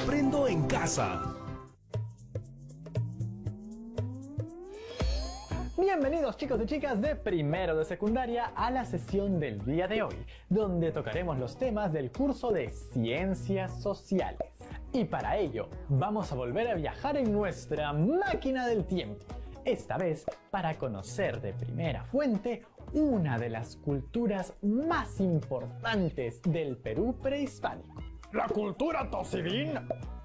Aprendo en casa. Bienvenidos chicos y chicas de primero de secundaria a la sesión del día de hoy, donde tocaremos los temas del curso de Ciencias Sociales. Y para ello, vamos a volver a viajar en nuestra máquina del tiempo, esta vez para conocer de primera fuente una de las culturas más importantes del Perú prehispánico. ¿La cultura tosidín?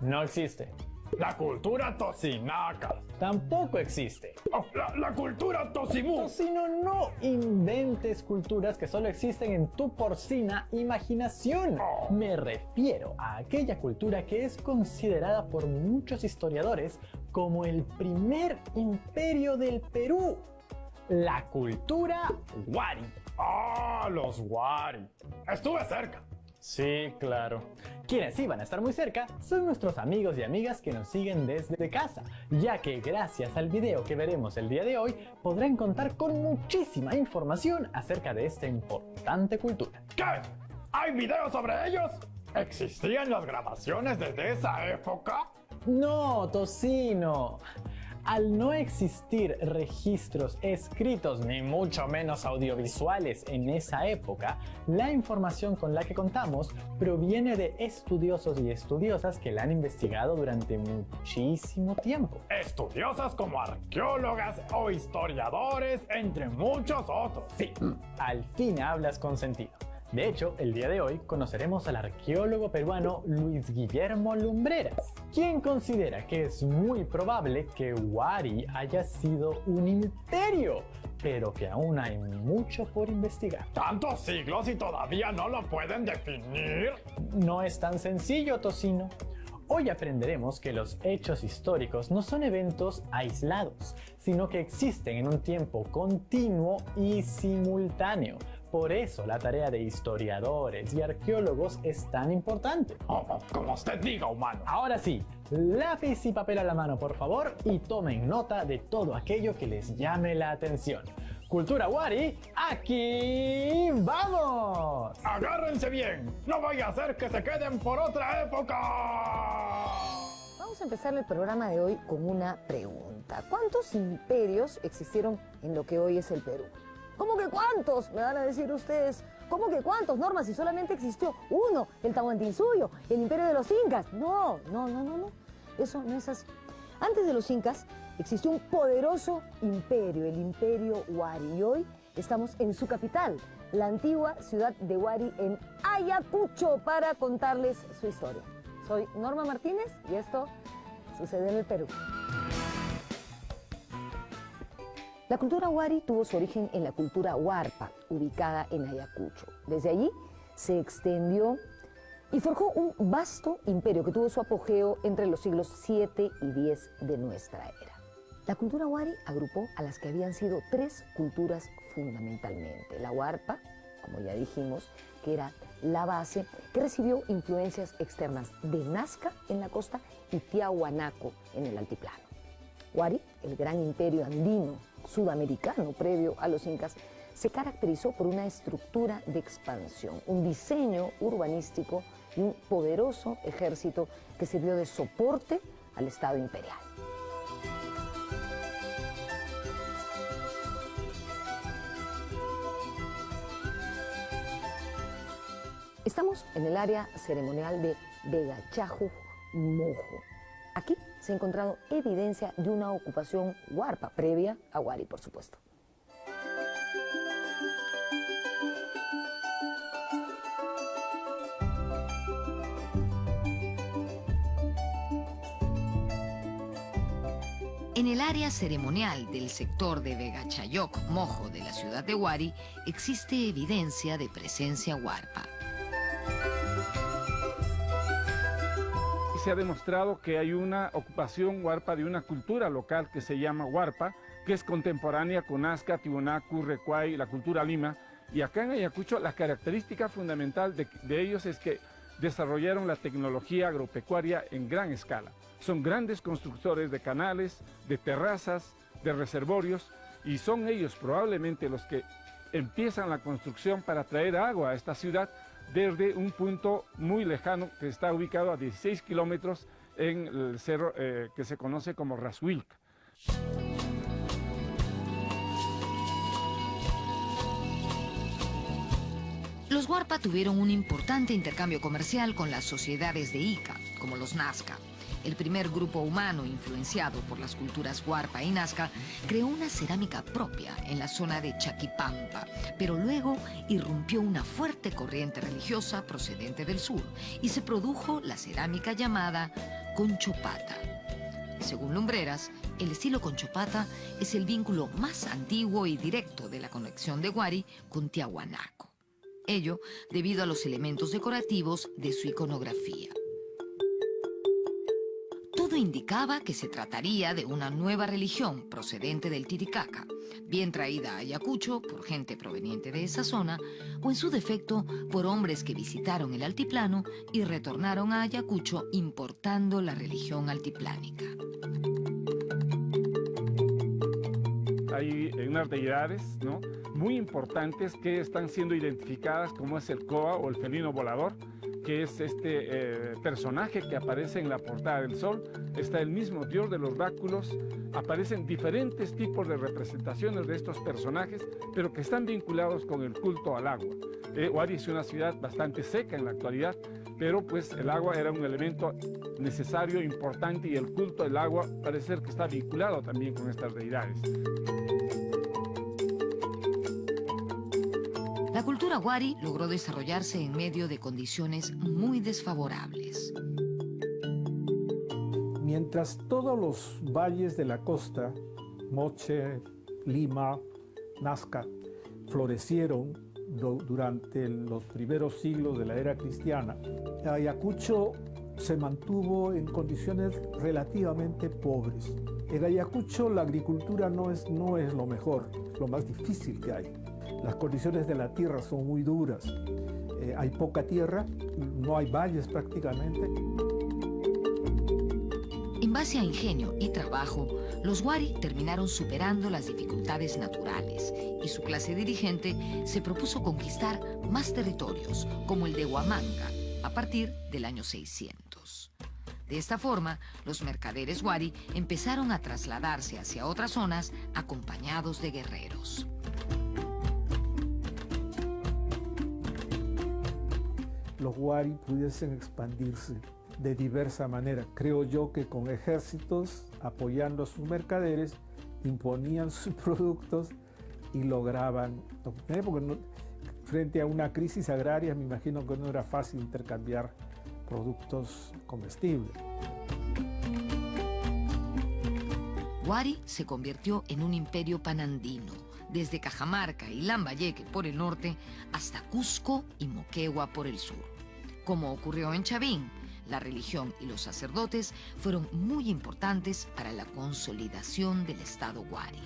No existe. ¿La cultura tosinaca? Tampoco existe. Oh, la cultura tosimú. Tocino, no inventes culturas que solo existen en tu porcina imaginación. Me refiero a aquella cultura que es considerada por muchos historiadores como el primer imperio del Perú. La cultura Wari. Ah, los Wari. Estuve cerca. Sí, claro. Quienes iban a estar muy cerca son nuestros amigos y amigas que nos siguen desde casa, ya que gracias al video que veremos el día de hoy podrán contar con muchísima información acerca de esta importante cultura. ¿Qué? ¿Hay videos sobre ellos? ¿Existían las grabaciones desde esa época? No, Tocino. Al no existir registros escritos ni mucho menos audiovisuales en esa época, la información con la que contamos proviene de estudiosos y estudiosas que la han investigado durante muchísimo tiempo. Estudiosas como arqueólogas o historiadores, entre muchos otros. Sí, al fin hablas con sentido. De hecho, el día de hoy conoceremos al arqueólogo peruano Luis Guillermo Lumbreras, quien considera que es muy probable que Wari haya sido un imperio, pero que aún hay mucho por investigar. ¿Tantos siglos y todavía no lo pueden definir? No es tan sencillo, Tocino. Hoy aprenderemos que los hechos históricos no son eventos aislados, sino que existen en un tiempo continuo y simultáneo. Por eso la tarea de historiadores y arqueólogos es tan importante. Como usted diga, humano. Ahora sí, lápiz y papel a la mano, por favor, y tomen nota de todo aquello que les llame la atención. Cultura Wari, ¡aquí vamos! ¡Agárrense bien! ¡No vaya a ser que se queden por otra época! Vamos a empezar el programa de hoy con una pregunta. ¿Cuántos imperios existieron en lo que hoy es el Perú? ¿Cómo que cuántos? Me van a decir ustedes. ¿Cómo que cuántos, Norma? Si solamente existió uno, el Tahuantinsuyo, el imperio de los incas. No. Eso no es así. Antes de los incas existió un poderoso imperio, el imperio Wari. Y hoy estamos en su capital, la antigua ciudad de Wari en Ayacucho, para contarles su historia. Soy Norma Martínez y esto sucede en el Perú. La cultura Wari tuvo su origen en la cultura Huarpa, ubicada en Ayacucho. Desde allí se extendió y forjó un vasto imperio que tuvo su apogeo entre los siglos 7 y 10 de nuestra era. La cultura Wari agrupó a las que habían sido tres culturas fundamentalmente. La Huarpa, como ya dijimos, que era la base, que recibió influencias externas de Nazca en la costa y Tiahuanaco en el altiplano. Wari, el gran imperio andino sudamericano previo a los incas, se caracterizó por una estructura de expansión, un diseño urbanístico y un poderoso ejército que sirvió de soporte al Estado imperial. Estamos en el área ceremonial de Vegachajuj Mojo. Aquí se ha encontrado evidencia de una ocupación huarpa previa a Wari, por supuesto. En el área ceremonial del sector de Vegachayoc Mojo de la ciudad de Wari existe evidencia de presencia huarpa. Se ha demostrado que hay una ocupación huarpa de una cultura local que se llama huarpa, que es contemporánea con Nazca, Tiwanaku, Recuay, la cultura Lima. Y acá en Ayacucho la característica fundamental de ellos es que desarrollaron la tecnología agropecuaria en gran escala. Son grandes constructores de canales, de terrazas, de reservorios, y son ellos probablemente los que empiezan la construcción para traer agua a esta ciudad, desde un punto muy lejano que está ubicado a 16 kilómetros en el cerro que se conoce como Rashuilca. Los Huarpa tuvieron un importante intercambio comercial con las sociedades de Ica, como los Nazca. El primer grupo humano influenciado por las culturas Huarpa y Nazca creó una cerámica propia en la zona de Chaquipampa, pero luego irrumpió una fuerte corriente religiosa procedente del sur y se produjo la cerámica llamada Conchopata. Según Lumbreras, el estilo Conchopata es el vínculo más antiguo y directo de la conexión de Huari con Tiahuanaco. Ello debido a los elementos decorativos de su iconografía. Todo indicaba que se trataría de una nueva religión procedente del Titicaca, bien traída a Ayacucho por gente proveniente de esa zona, o en su defecto por hombres que visitaron el altiplano y retornaron a Ayacucho importando la religión altiplánica. Hay unas deidades, ¿no?, muy importantes que están siendo identificadas, como es el Coa o el felino volador, que es este personaje que aparece en la portada del Sol. Está el mismo dios de los báculos, aparecen diferentes tipos de representaciones de estos personajes, pero que están vinculados con el culto al agua. Huari es una ciudad bastante seca en la actualidad, pero pues el agua era un elemento necesario, importante, y el culto del agua parece ser que está vinculado también con estas deidades. La cultura Huari logró desarrollarse en medio de condiciones muy desfavorables. Mientras todos los valles de la costa, Moche, Lima, Nazca, florecieron durante los primeros siglos de la era cristiana, Ayacucho se mantuvo en condiciones relativamente pobres. En Ayacucho la agricultura no es lo mejor, es lo más difícil que hay. Las condiciones de la tierra son muy duras, hay poca tierra, no hay valles prácticamente. En base a ingenio y trabajo, los Huari terminaron superando las dificultades naturales y su clase dirigente se propuso conquistar más territorios, como el de Huamanga, a partir del año 600. De esta forma, los mercaderes Huari empezaron a trasladarse hacia otras zonas acompañados de guerreros. Los Huari pudiesen expandirse de diversa manera. Creo yo que con ejércitos apoyando a sus mercaderes, imponían sus productos y lograban obtener, porque frente a una crisis agraria me imagino que no era fácil intercambiar productos comestibles. Huari se convirtió en un imperio panandino, desde Cajamarca y Lambayeque por el norte hasta Cusco y Moquegua por el sur. Como ocurrió en Chavín, la religión y los sacerdotes fueron muy importantes para la consolidación del Estado Huari.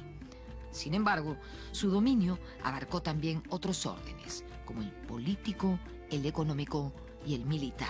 Sin embargo, su dominio abarcó también otros órdenes, como el político, el económico y el militar.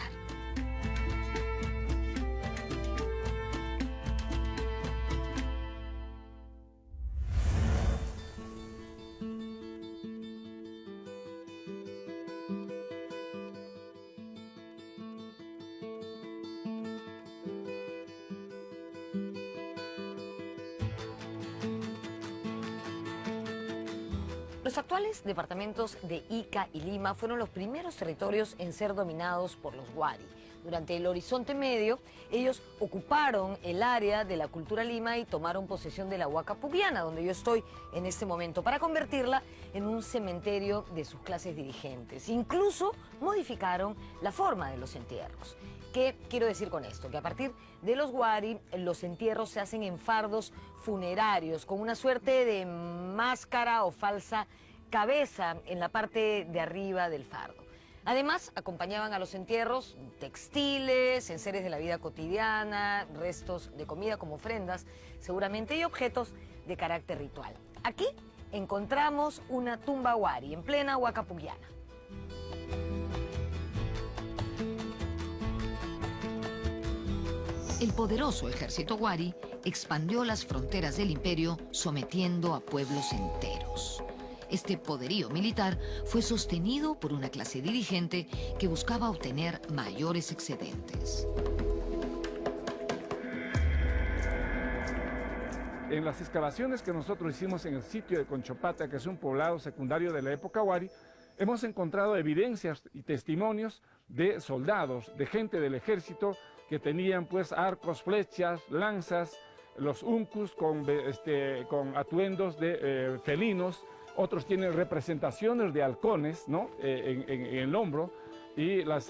Los actuales departamentos de Ica y Lima fueron los primeros territorios en ser dominados por los Huari. Durante el Horizonte Medio, ellos ocuparon el área de la cultura Lima y tomaron posesión de la Huaca Pucllana, donde yo estoy en este momento, para convertirla en un cementerio de sus clases dirigentes. Incluso modificaron la forma de los entierros. ¿Qué quiero decir con esto? Que a partir de los Huari, los entierros se hacen en fardos funerarios, con una suerte de máscara o falsa cabeza en la parte de arriba del fardo. Además, acompañaban a los entierros textiles, enseres de la vida cotidiana, restos de comida como ofrendas, seguramente, y objetos de carácter ritual. Aquí encontramos una tumba Huari en plena Huaca Pucllana. El poderoso ejército Huari expandió las fronteras del imperio, sometiendo a pueblos enteros. Este poderío militar fue sostenido por una clase dirigente que buscaba obtener mayores excedentes. En las excavaciones que nosotros hicimos en el sitio de Conchopata, que es un poblado secundario de la época Wari, hemos encontrado evidencias y testimonios de soldados, de gente del ejército que tenían pues arcos, flechas, lanzas, los uncus con atuendos de felinos, otros tienen representaciones de halcones, ¿no? en el hombro, y los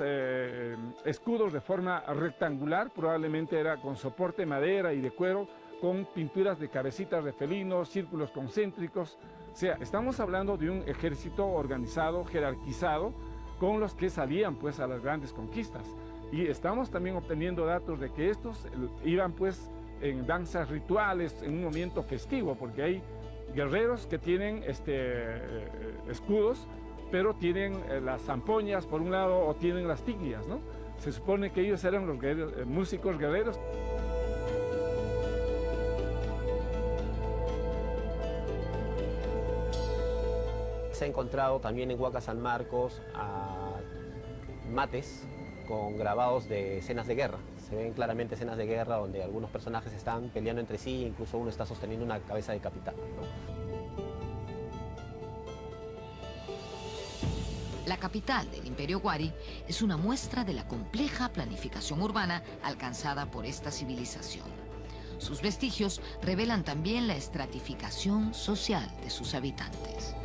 escudos de forma rectangular, probablemente era con soporte de madera y de cuero, con pinturas de cabecitas de felinos, círculos concéntricos. O sea, estamos hablando de un ejército organizado, jerarquizado, con los que salían pues a las grandes conquistas. Y estamos también obteniendo datos de que estos iban pues en danzas rituales, en un momento festivo, porque hay guerreros que tienen escudos, pero tienen las zampoñas por un lado o tienen las tiglias, ¿no? Se supone que ellos eran los músicos guerreros. Se ha encontrado también en Huaca San Marcos mates con grabados de escenas de guerra. Se ven claramente escenas de guerra donde algunos personajes están peleando entre sí, incluso uno está sosteniendo una cabeza decapitada, ¿no? La capital del Imperio Wari es una muestra de la compleja planificación urbana alcanzada por esta civilización. Sus vestigios revelan también la estratificación social de sus habitantes.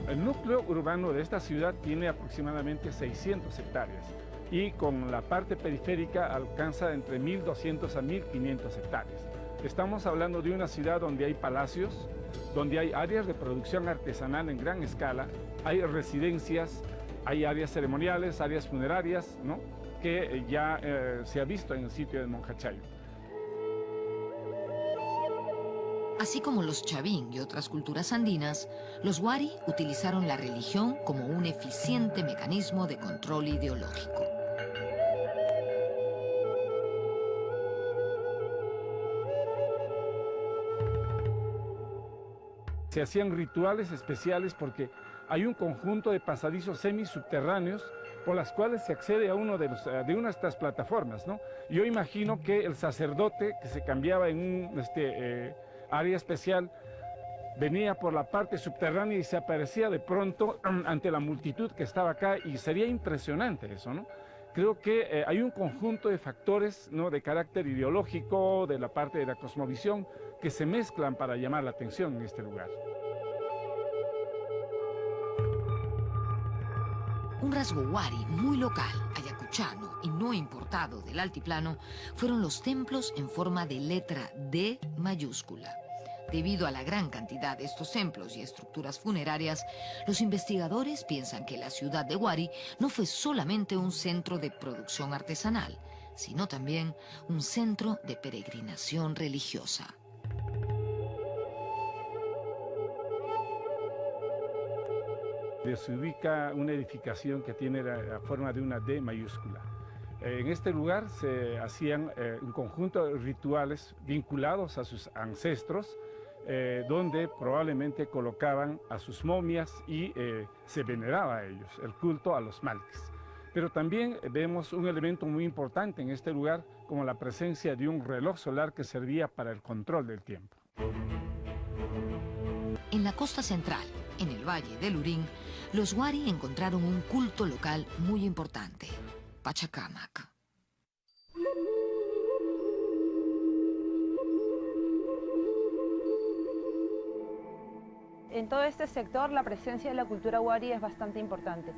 El núcleo urbano de esta ciudad tiene aproximadamente 600 hectáreas y con la parte periférica alcanza entre 1.200 a 1.500 hectáreas. Estamos hablando de una ciudad donde hay palacios, donde hay áreas de producción artesanal en gran escala, hay residencias, hay áreas ceremoniales, áreas funerarias, ¿no? Que ya se ha visto en el sitio de Monjachayo. Así como los chavín y otras culturas andinas, los Wari utilizaron la religión como un eficiente mecanismo de control ideológico. Se hacían rituales especiales porque hay un conjunto de pasadizos semisubterráneos por las cuales se accede a una de una de estas plataformas, ¿no? Yo imagino que el sacerdote que se cambiaba en un área especial venía por la parte subterránea y se aparecía de pronto ante la multitud que estaba acá, y sería impresionante eso, ¿no? Creo que hay un conjunto de factores, ¿no?, de carácter ideológico, de la parte de la cosmovisión, que se mezclan para llamar la atención en este lugar. Un rasgo Wari muy local, ayacuchano y no importado del altiplano fueron los templos en forma de letra D mayúscula. Debido a la gran cantidad de estos templos y estructuras funerarias, los investigadores piensan que la ciudad de Wari no fue solamente un centro de producción artesanal, sino también un centro de peregrinación religiosa. Se ubica una edificación que tiene la forma de una D mayúscula. En este lugar se hacían un conjunto de rituales vinculados a sus ancestros, donde probablemente colocaban a sus momias y se veneraba a ellos, el culto a los malques. Pero también vemos un elemento muy importante en este lugar, como la presencia de un reloj solar que servía para el control del tiempo. En la costa central, en el valle del Lurín, los Wari encontraron un culto local muy importante, Pachacamac. En todo este sector la presencia de la cultura Wari es bastante importante.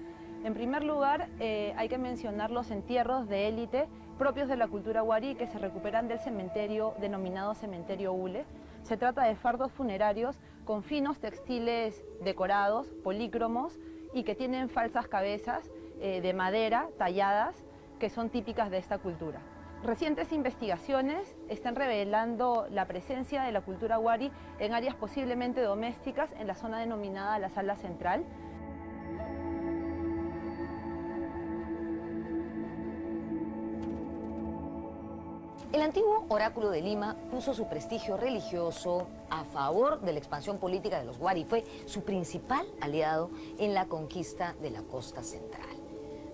En primer lugar, hay que mencionar los entierros de élite propios de la cultura Wari que se recuperan del cementerio denominado Cementerio Ule. Se trata de fardos funerarios con finos textiles decorados, polícromos, y que tienen falsas cabezas de madera talladas que son típicas de esta cultura. Recientes investigaciones están revelando la presencia de la cultura Wari en áreas posiblemente domésticas en la zona denominada la Sala Central. El antiguo oráculo de Lima puso su prestigio religioso a favor de la expansión política de los Wari y fue su principal aliado en la conquista de la costa central.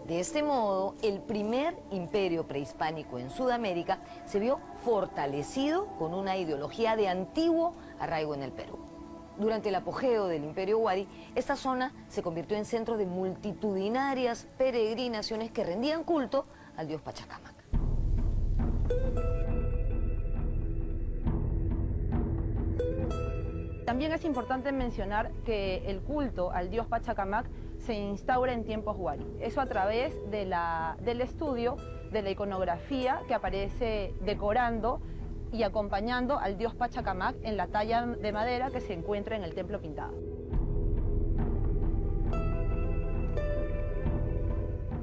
De este modo, el primer imperio prehispánico en Sudamérica se vio fortalecido con una ideología de antiguo arraigo en el Perú. Durante el apogeo del imperio Wari, esta zona se convirtió en centro de multitudinarias peregrinaciones que rendían culto al dios Pachacamac. También es importante mencionar que el culto al dios Pachacamac se instaura en tiempos Wari. Eso a través del estudio de la iconografía que aparece decorando y acompañando al dios Pachacamac en la talla de madera que se encuentra en el templo pintado.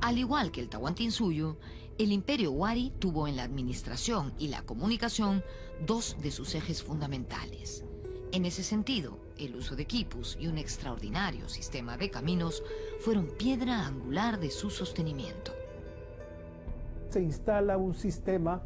Al igual que el Tahuantinsuyo, el imperio Wari tuvo en la administración y la comunicación dos de sus ejes fundamentales. En ese sentido, el uso de quipus y un extraordinario sistema de caminos fueron piedra angular de su sostenimiento. Se instala un sistema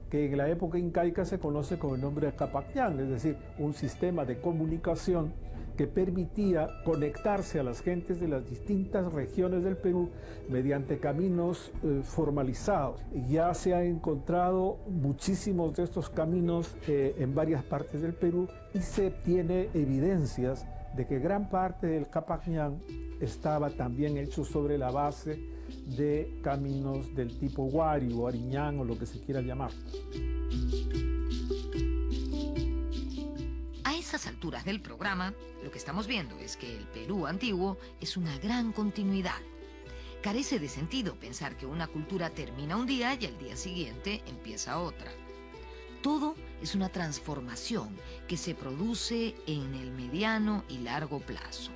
que en la época incaica se conoce con el nombre de Capacñán, es decir, un sistema de comunicación que permitía conectarse a las gentes de las distintas regiones del Perú mediante caminos formalizados. Ya se han encontrado muchísimos de estos caminos en varias partes del Perú y se tiene evidencias de que gran parte del Capacñán estaba también hecho sobre la base de caminos del tipo Wari o Ariñán o lo que se quiera llamar. A estas alturas del programa, lo que estamos viendo es que el Perú antiguo es una gran continuidad. Carece de sentido pensar que una cultura termina un día y al día siguiente empieza otra. Todo es una transformación que se produce en el mediano y largo plazo.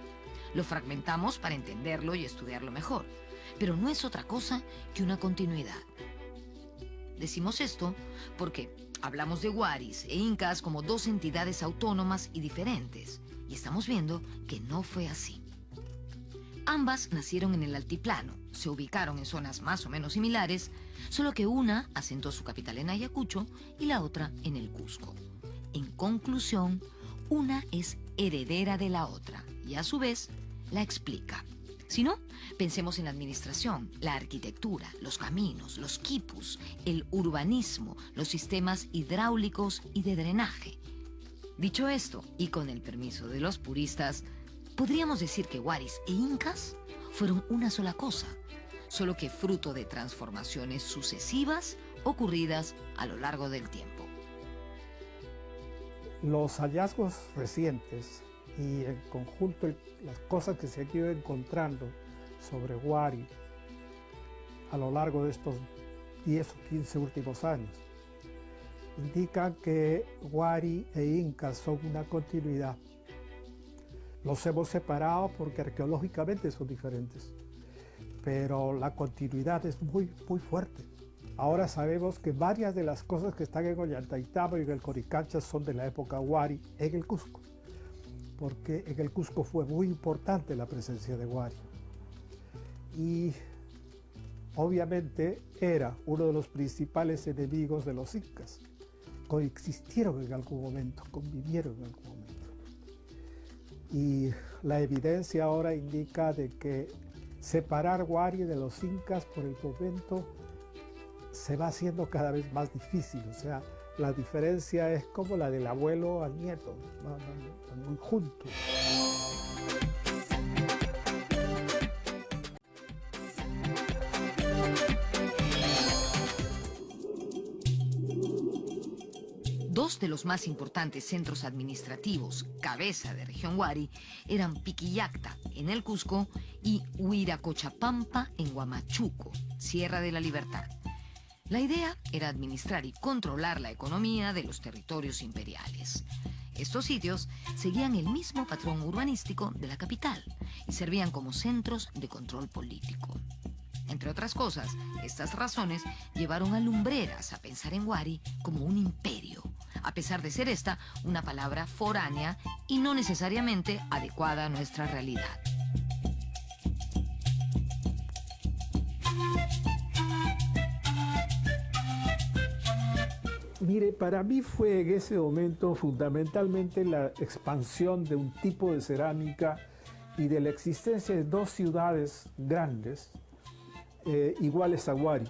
Lo fragmentamos para entenderlo y estudiarlo mejor, pero no es otra cosa que una continuidad. Decimos esto porque hablamos de Waris e Incas como dos entidades autónomas y diferentes, y estamos viendo que no fue así. Ambas nacieron en el altiplano, se ubicaron en zonas más o menos similares, solo que una asentó su capital en Ayacucho y la otra en el Cusco. En conclusión, una es heredera de la otra y a su vez la explica. Si no, pensemos en la administración, la arquitectura, los caminos, los quipus, el urbanismo, los sistemas hidráulicos y de drenaje. Dicho esto, y con el permiso de los puristas, podríamos decir que Waris e Incas fueron una sola cosa, solo que fruto de transformaciones sucesivas ocurridas a lo largo del tiempo. Los hallazgos recientes y en conjunto las cosas que se han ido encontrando sobre Wari a lo largo de estos 10 o 15 últimos años indican que Wari e Incas son una continuidad. Los hemos separado porque arqueológicamente son diferentes, pero la continuidad es muy fuerte. Ahora sabemos que varias de las cosas que están en Ollantaytambo y en el Coricancha son de la época Wari en el Cusco, porque en el Cusco fue muy importante la presencia de Wari. Y obviamente era uno de los principales enemigos de los incas. Coexistieron en algún momento, convivieron en algún momento. Y la evidencia ahora indica de que separar Wari de los incas por el momento se va haciendo cada vez más difícil. O sea, la diferencia es como la del abuelo al nieto, van muy juntos. Dos de los más importantes centros administrativos, cabeza de región Wari, eran Piquillacta, en el Cusco, y Huiracochapampa, en Huamachuco, Sierra de la Libertad. La idea era administrar y controlar la economía de los territorios imperiales. Estos sitios seguían el mismo patrón urbanístico de la capital y servían como centros de control político. Entre otras cosas, estas razones llevaron a Lumbreras a pensar en Wari como un imperio, a pesar de ser esta una palabra foránea y no necesariamente adecuada a nuestra realidad. Mire, para mí fue en ese momento fundamentalmente la expansión de un tipo de cerámica y de la existencia de dos ciudades grandes iguales a Huari.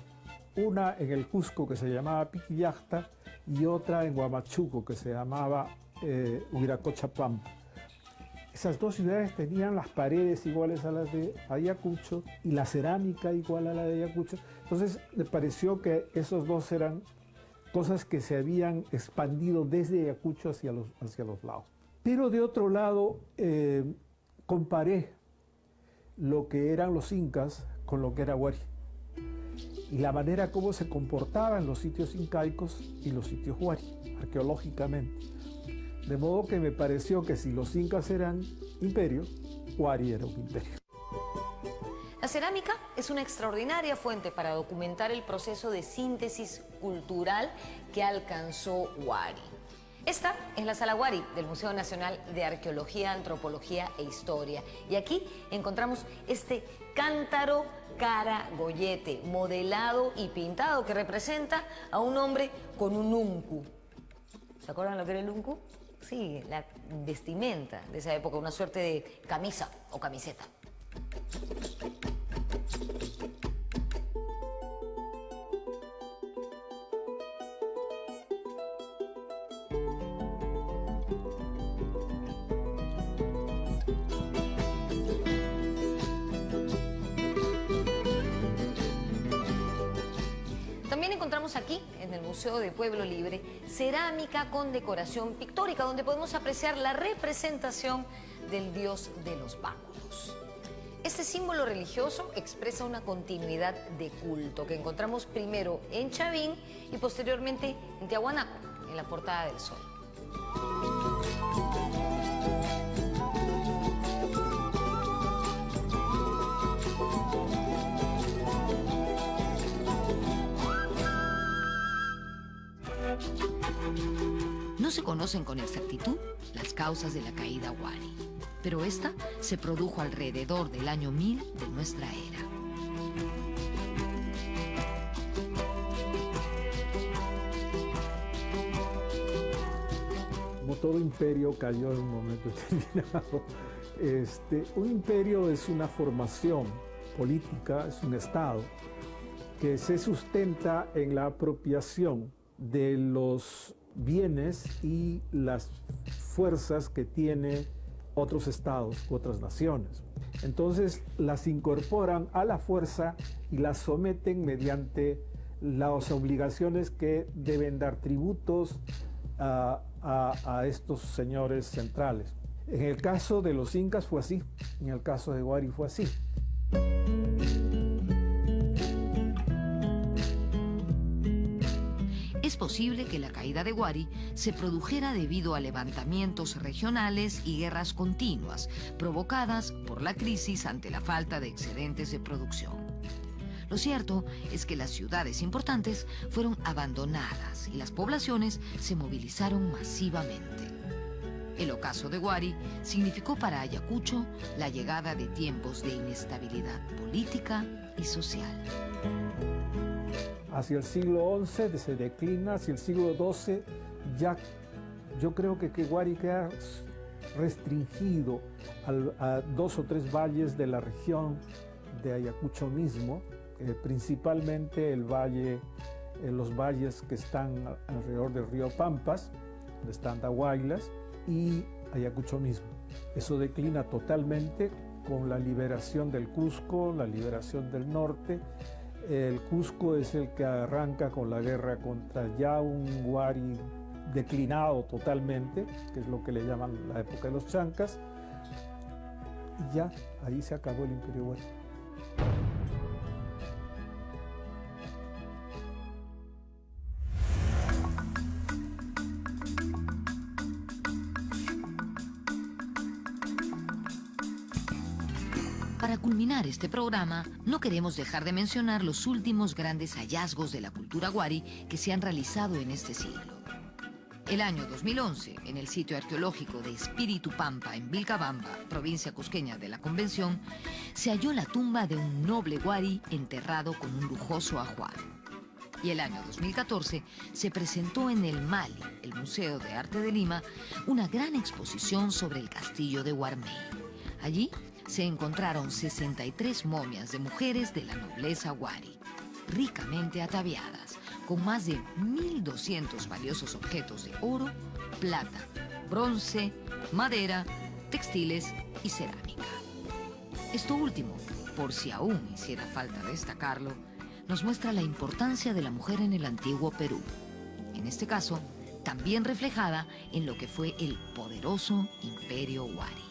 Una en el Cusco que se llamaba Piquillacta y otra en Huamachuco que se llamaba Huiracocha-Pampa. Esas dos ciudades tenían las paredes iguales a las de Ayacucho y la cerámica igual a la de Ayacucho. Entonces me pareció que esos dos eran cosas que se habían expandido desde Ayacucho hacia los lados. Pero de otro lado, comparé lo que eran los incas con lo que era Huari y la manera como se comportaban los sitios incaicos y los sitios Huari, arqueológicamente. De modo que me pareció que si los incas eran imperio, Huari era un imperio. La cerámica es una extraordinaria fuente para documentar el proceso de síntesis cultural que alcanzó Huari. Esta es la Sala Huari del Museo Nacional de Arqueología, Antropología e Historia. Y aquí encontramos este cántaro caragollete, modelado y pintado, que representa a un hombre con un uncu. ¿Se acuerdan lo que era el uncu? Sí, la vestimenta de esa época, una suerte de camisa o camiseta. Aquí, en el Museo de Pueblo Libre, cerámica con decoración pictórica, donde podemos apreciar la representación del dios de los báculos. Este símbolo religioso expresa una continuidad de culto que encontramos primero en Chavín y posteriormente en Tiahuanaco, en la Portada del Sol. No se conocen con exactitud las causas de la caída Huari, pero esta se produjo alrededor del año 1000 de nuestra era. Como todo imperio cayó en un momento determinado. Un imperio es una formación política, es un estado que se sustenta en la apropiación de los bienes y las fuerzas que tiene otros estados u otras naciones. Entonces las incorporan a la fuerza y las someten mediante las obligaciones que deben dar tributos a estos señores centrales. En el caso de los incas fue así, en el caso de Huari fue así. Es posible que la caída de Huari se produjera debido a levantamientos regionales y guerras continuas provocadas por la crisis ante la falta de excedentes de producción. Lo cierto es que las ciudades importantes fueron abandonadas y las poblaciones se movilizaron masivamente. El ocaso de Huari significó para Ayacucho la llegada de tiempos de inestabilidad política y social. Hacia el siglo XI se declina, hacia el siglo XII ya yo creo que Huari queda restringido a 2 o 3 valles de la región de Ayacucho mismo, principalmente los valles que están alrededor del río Pampas, donde están Dahuaylas, y Ayacucho mismo. Eso declina totalmente con la liberación del Cusco, la liberación del norte. El Cusco es el que arranca con la guerra contra ya un Huari declinado totalmente, que es lo que le llaman la época de los Chancas, y ya ahí se acabó el Imperio Huari. Para culminar este programa, no queremos dejar de mencionar los últimos grandes hallazgos de la cultura Huari que se han realizado en este siglo. El año 2011, en el sitio arqueológico de Espíritu Pampa, en Vilcabamba, provincia cusqueña de la Convención, se halló la tumba de un noble Huari enterrado con un lujoso ajuar. Y el año 2014 se presentó en el MALI, el Museo de Arte de Lima, una gran exposición sobre el castillo de Huarmey. Allí se encontraron 63 momias de mujeres de la nobleza Wari, ricamente ataviadas, con más de 1.200 valiosos objetos de oro, plata, bronce, madera, textiles y cerámica. Esto último, por si aún hiciera falta destacarlo, nos muestra la importancia de la mujer en el antiguo Perú. En este caso, también reflejada en lo que fue el poderoso Imperio Wari.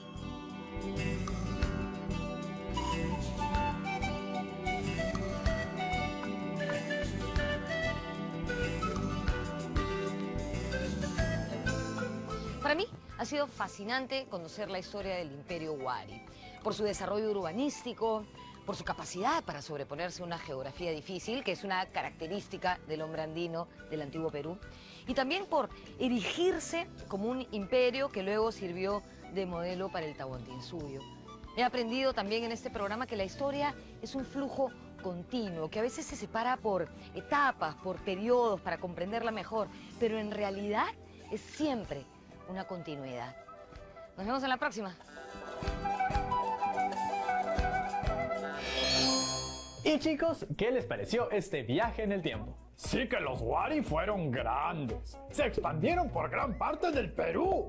Para mí ha sido fascinante conocer la historia del Imperio Wari, por su desarrollo urbanístico, por su capacidad para sobreponerse a una geografía difícil, que es una característica del hombre andino del antiguo Perú, y también por erigirse como un imperio que luego sirvió de modelo para el Tahuantinsuyo. He aprendido también en este programa que la historia es un flujo continuo, que a veces se separa por etapas, por periodos, para comprenderla mejor, pero en realidad es siempre una continuidad. Nos vemos en la próxima. Y chicos, ¿qué les pareció este viaje en el tiempo? Sí que los Wari fueron grandes. Se expandieron por gran parte del Perú.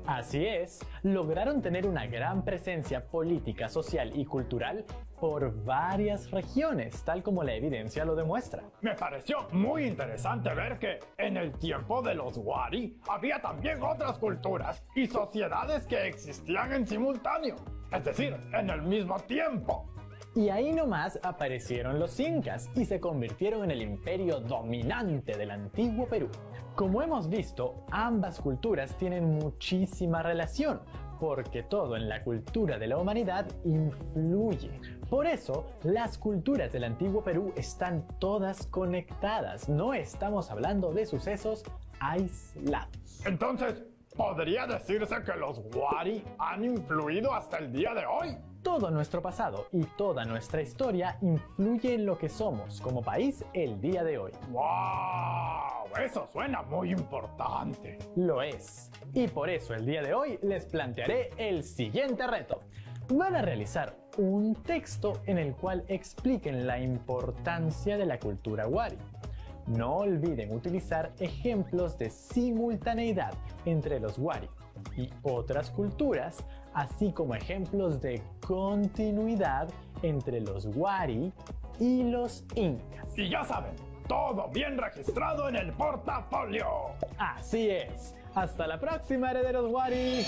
Así es, lograron tener una gran presencia política, social y cultural por varias regiones, tal como la evidencia lo demuestra. Me pareció muy interesante ver que en el tiempo de los Wari había también otras culturas y sociedades que existían en simultáneo, es decir, en el mismo tiempo. Y ahí nomás aparecieron los incas y se convirtieron en el imperio dominante del antiguo Perú. Como hemos visto, ambas culturas tienen muchísima relación, porque todo en la cultura de la humanidad influye. Por eso, las culturas del antiguo Perú están todas conectadas, no estamos hablando de sucesos aislados. Entonces, ¿podría decirse que los Wari han influido hasta el día de hoy? Todo nuestro pasado y toda nuestra historia influye en lo que somos como país el día de hoy. ¡Wow! Eso suena muy importante. Lo es. Y por eso el día de hoy les plantearé el siguiente reto. Van a realizar un texto en el cual expliquen la importancia de la cultura Wari. No olviden utilizar ejemplos de simultaneidad entre los Wari y otras culturas, así como ejemplos de continuidad entre los Wari y los incas. Y ya saben, todo bien registrado en el portafolio. Así es. Hasta la próxima, herederos Wari.